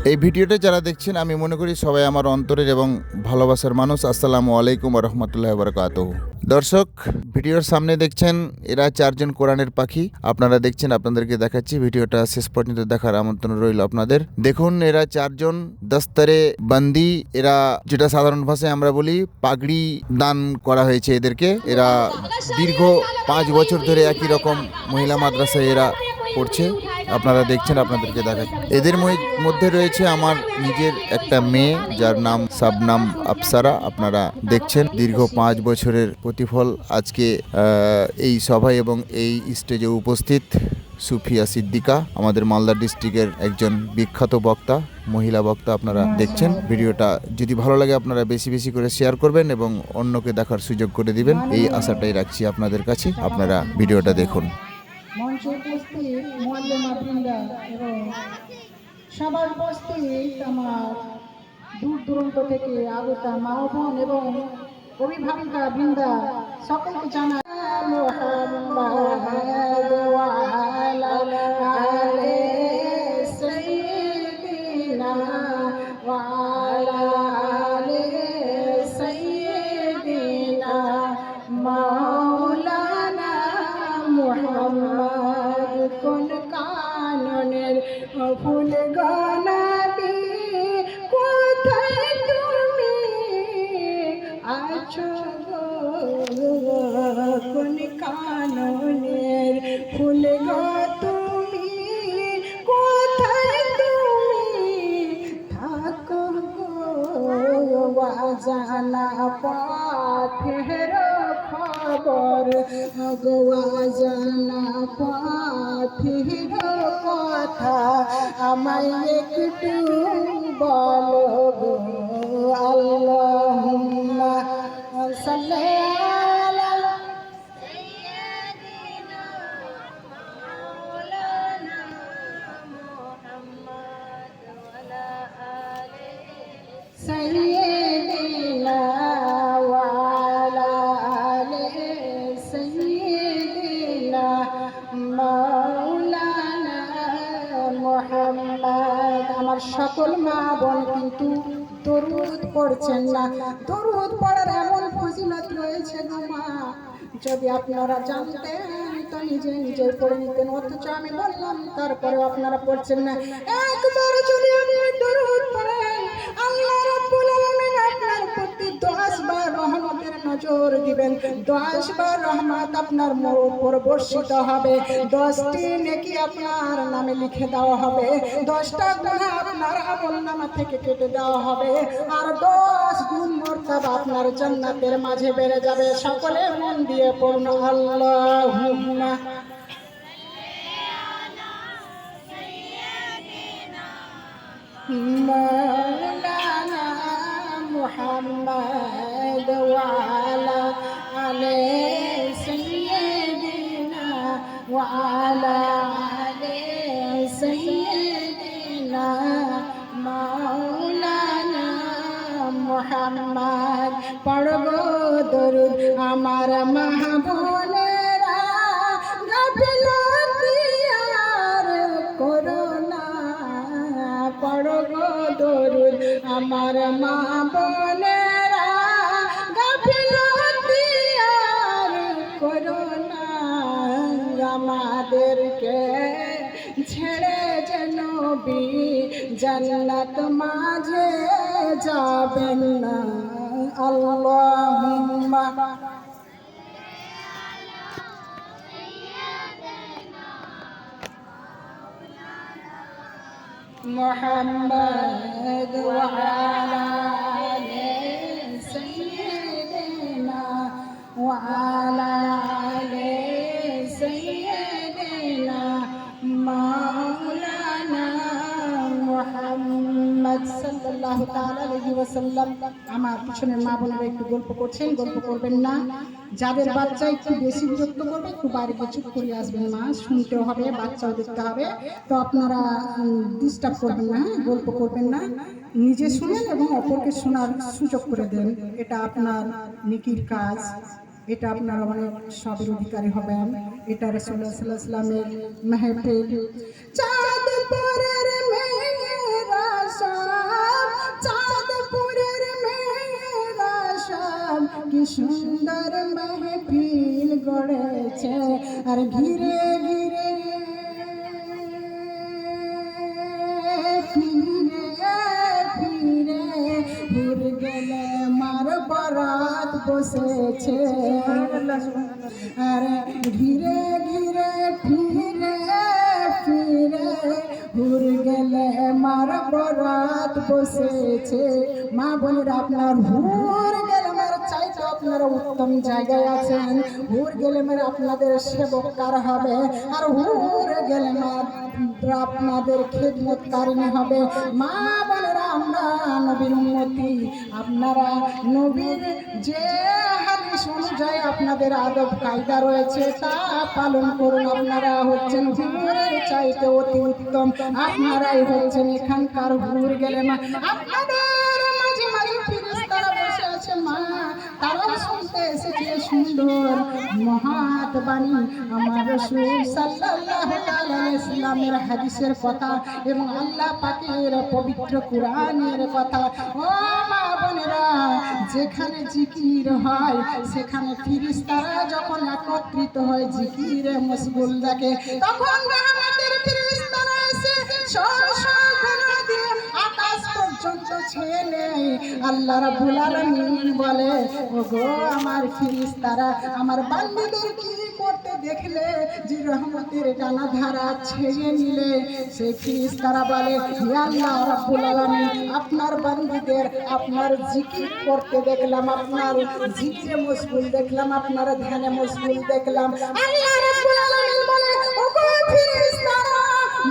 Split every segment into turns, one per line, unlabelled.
এই ভিডিওটা যারা দেখছেন আমি মনে করি সবাই আমার অন্তরের এবং ভালোবাসার মানুষ। আসসালামু আলাইকুম ওয়া রাহমাতুল্লাহি ওয়া বারাকাতুহু। দর্শক, ভিডিওর সামনে দেখছেন এরা চারজন কোরআনের পাখি। আপনারা দেখছেন, আপনাদেরকে দেখাচ্ছি। ভিডিওটা শেষ পর্যন্ত দেখার আমন্ত্রণ রইল আপনাদের। দেখুন, এরা চারজন দস্তরে বন্দি, এরা যেটা সাধারণ ভাষায় আমরা বলি পাগড়ি দান করা হয়েছে এদেরকে। এরা দীর্ঘ 5 বছর ধরে একই রকম মহিলা মাদ্রাসায় এরা পড়ছে। আপনারা দেখছেন, আপনাদেরকে দেখাচ্ছি। এদের মধ্যে রয়েছে আমার নিজের একটা মেয়ে, যার নাম শাবনাম আফসারা। আপনারা দেখছেন দীর্ঘ 5 বছরের প্রতিফল আজকে এই সভায় এবং এই স্টেজে উপস্থিত সুফিয়া সিদ্দিকা, আমাদের মালদা ডিস্ট্রিক্টের একজন বিখ্যাত বক্তা, মহিলা বক্তা। আপনারা দেখছেন ভিডিওটা, যদি ভালো লাগে আপনারা বেশি বেশি করে শেয়ার করবেন এবং অন্যকে দেখার সুযোগ করে দিবেন, এই আশাটাই রাখছি আপনাদের কাছে। আপনারা ভিডিওটা দেখুন।
মঞ্চে উপস্থিত মুআল্লিমা বৃন্দা এবং সবার উপস্থিত আমার দূর দূরান্ত থেকে আগত মা বোন এবং অভিভাবিকা বৃন্দা সকলকে জানাই মুহাম্মাদ ওয়া আলা আলি সাইয়্যিদিনা ওয়া আলা আলি সাইয়্যিদিনা মাওলানা মুহাম্মদ। কোন কাননের ফুল গলাবি, কোথায় তুমি আছো গো? কোন কাননের ফুল গো তুমি, কোথায় তুমি থাকো গো? জানা পথের খবর গো, জানা পথের কথা আমায় একটু বলো গো। আল্লাহুম্মা সাল্লি আলা সাইয়্যিদিনা মাওলানা মুহাম্মদ ওয়া আলা আলি সাইয়্যিদিনা ওয়া আলা আলি সাইয়্যিদিনা মাওলানা মুহাম্মদ। আমার সকল মা বোন কিন্তু দরুদ পড়ছেন না। দরুদ পড়ার এমন ফজিলত রয়েছে গো মা, যদি আপনারা জানতেন তো নিজে নিজে পড়ে নিতেন, অথচ আমি বললাম তারপরেও আপনারা পড়ছেন না। একবার যদি আপনি দরুদ পড়েন, আল্লাহ রাব্বুল আলামিন আপনার প্রতি 10 বার রহমতের নজর দিবেন। 10 বার রহমত আপনার উপর বর্ষিত হবে। 10টি নেকি আপনার নামে লিখে দেওয়া হবে। 10টা গুনাহ আপনার আমলনামা থেকে কেটে দেওয়া হবে। আর 10 গুণ মর্যাদা আপনার জান্নাতের মাঝে বেড়ে যাবে। সকলে মন দিয়ে পড়ুন আল্লাহুম্মা মাওলানা মুহাম্মদ ওয়া আলা আলি সাইয়্যিদিনা ওয়া আলা আলি সাইয়্যিদিনা মাওলানা মুহাম্মদ। পড়বো দরুদ আমার মাহবুবেরা, গাফিলতি আর করো না। পড়বো দরুদ আমার মা বোনেরা, গাফিলতি আর করো না। আমাদেরকে ছেড়ে যে নবী জান্নাত মাঝে যাবেন না। আল্লাহুম্মা মুহাম্মদ ওয়া আলা আলি সাইয়্যিদিনা ওয়া আলা আলি সাইয়্যিদিনা মাওলানা মুহাম্মদ সাল্লাল্লাহু তাআলা আলাইহি ওয়াসাল্লাম। আমার পিছনের মা বোনেরা একটু গল্প করছেন, গল্প করবেন না। যাদের বাচ্চা একটু বেশি বিরক্ত করবে একটু বাইরে চুপ করে আসবেন। মা শুনতেও হবে, বাচ্চাও দেখতে হবে, তো আপনারা ডিস্টার্ব করবেন না, গল্প করবেন না। নিজে শুনেন এবং অপরকে শোনার সুযোগ করে দেন। এটা আপনার নেকির কাজ, এটা আপনারা অনেক সবের অধিকারী হবেন। এটা রাসূলুল্লাহ সাল্লাল্লাহু আলাইহি ওয়াসাল্লামের মাহফিল। চাঁদ পরের মেয়েরা সুন্দর মেহফিল গড়েছে আর ঘিরে ঘিরে ফিরে ফিরে ঘুরে গেলে মার বরাত বসেছে আর ঘিরে ঘিরে ফিরে ফিরে ঘুরে গেলে মার বরাত বসেছে। মা বোনেরা, আপনার হুর গেলেমের চাইতে আপনারা উত্তম জায়গায় আছেন। হুর গেলেমের আপনাদের সেবককার হবে আর হুর গেলেমের আপনাদের খেদমতকারিনী হবে। মা বোনেরা, আমরা নবীর উম্মতি, আপনারা নবীর যে হাদিস অনুযায়ী আপনাদের আদব কায়দা রয়েছে তা পালন করুন। আপনারা হচ্ছেন হুরের চাইতে অতি উত্তম, আপনারাই হচ্ছেন এখানকার হুর গেলেমা। আপনাদের মাঝে মাঝে ফেরেশতারা বসে আছে মা, তারাও শুনতে এসেছে সুন্দর মহৎ বাণী আমার রাসূল সাল্লাল্লাহু আলাইহি ওয়াসাল্লামের হাদিসের কথা এবং আল্লাহ পাকের পবিত্র কুরআনের কথা। ও মা বোনেরা, যেখানে জিকির হয় সেখানে ফেরেশতারা যখন একত্রিত হয় জিকিরে মশগুল থাকে, তখন রহমতের ফেরেশতারা এসে সশব্দে দিয়ে আকাশ পর্যন্ত ছেয়ে নেয়। আল্লাহ রাব্বুল আলামিন বলে, ওগো আমার ফেরেশতারা, আমার বান্দাদের কি করতে দেখলে যে রহমতের ডানা ধারা ছেয়ে নিলে? সেই ফেরেশতারা বলে, হে আল্লাহ রাব্বুল আলামিন, আপনার বান্দাদের আপনার জিকির করতে দেখলাম, আপনার জিকিরে মশগুল দেখলাম, আপনার ধ্যানে মশগুল দেখলাম। আল্লাহ রাব্বুল আলামিন বলে, ওগো ফেরেশতারা,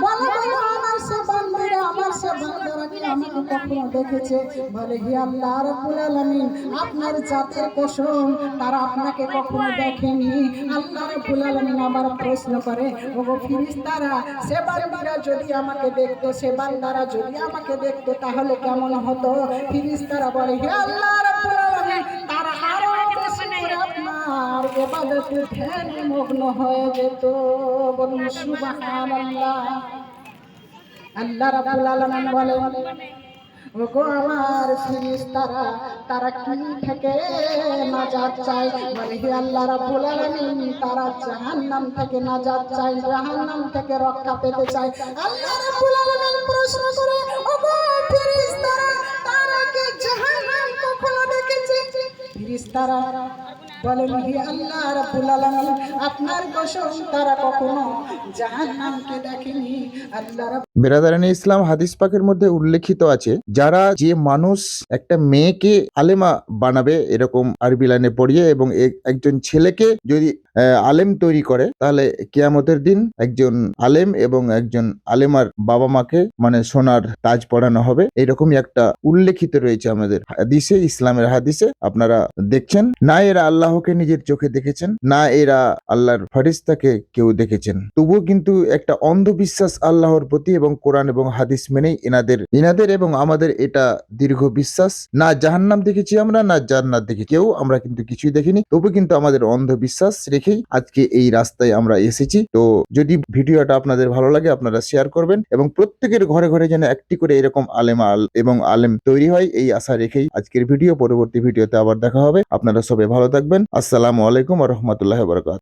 বলো বলো আমার সে বান্দারা, আমার সে বান্দারা কি আমাকে কখনো দেখেছে? বলে, হে আল্লাহ রাব্বুল আলামিন, আপনার জাতের কসম, তারা আপনাকে কখনো দেখেনি। আল্লাহ রাব্বুল আলামিন আবার প্রশ্ন করে, ওগো ফেরেশতারা, সে বান্দারা যদি আমাকে দেখতো, সে বান্দারা যদি আমাকে দেখতো তাহলে কেমন হতো? ফেরেশতারা বলে, হে আল্লাহ রাব্বুল আলামিন, তারা আরো বেশি করে আপনার ইবাদতে ধ্যানে মগ্ন হয়ে যেত। বলুন সুবহানাল্লাহ। আল্লাহ রাব্বুল আলামিন বলেন, ওগো আমার ফেরেশতারা, তারা কি থেকে নাজাত চায়? বলে, হে আল্লাহ রাব্বুল আলামিন, তারা জাহান্নাম থেকে নাজাত চায়, জাহান্নাম থেকে রক্ষা পেতে চায়। আল্লাহ রাব্বুল আলামিন প্রশ্ন করে, ওগো ফেরেশতারা, তারা কি জাহান্নাম কখনো দেখেছে? ফেরেশতারা বলেন, হে আল্লাহ রাব্বুল আলামিন, আপনার কসম, তারা কখনো জাহান্নামকে দেখেনি। আল্লাহ
বেরাদারানি ইসলাম, হাদিস পাকের মধ্যে উল্লেখিত আছে, যারা যে মানুষ একটা মেয়েকে আলেমা বানাবে এরকম আরবি লাইনে পড়িয়ে এবং একজন ছেলেকে যদি আলেম তৈরি করে, তাহলে কিয়ামতের দিন একজন আলেম এবং একজন আলেমার বাবা মাকে মানে সোনার তাজ পরানো হবে। এরকমই একটা উল্লেখিত রয়েছে আমাদের হাদিসে, ইসলামের হাদিসে। আপনারা দেখছেন না, এরা আল্লাহকে নিজের চোখে দেখেছেন না, এরা আল্লাহর ফেরেশতাকে কেউ দেখেছেন, তবুও কিন্তু একটা অন্ধবিশ্বাস আল্লাহর প্রতি এবং কোরআন এবং হাদিস মেনেই ইনাদের এবং আমাদের এটা দীর্ঘ বিশ্বাস। না জাহান্নাম দেখেছি আমরা, না জান্নাত দেখি, কেউ আমরা কিন্তু কিছুই দেখিনি, তবু কিন্তু আমাদের অন্ধবিশ্বাস রেখেই আজকে এই রাস্তায় আমরা এসেছি। তো যদি ভিডিওটা আপনাদের ভালো লাগে, আপনারা শেয়ার করবেন এবং প্রত্যেকের ঘরে ঘরে যেন একটি করে এরকম আলেমা এবং আলেম তৈরি হয়, এই আশা রেখেই আজকের ভিডিও। পরবর্তী ভিডিওতে আবার দেখা হবে। আপনারা সবাই ভালো থাকবেন। আসসালামু আলাইকুম ওয়া রাহমাতুল্লাহি ওয়া বারাকাতুহু।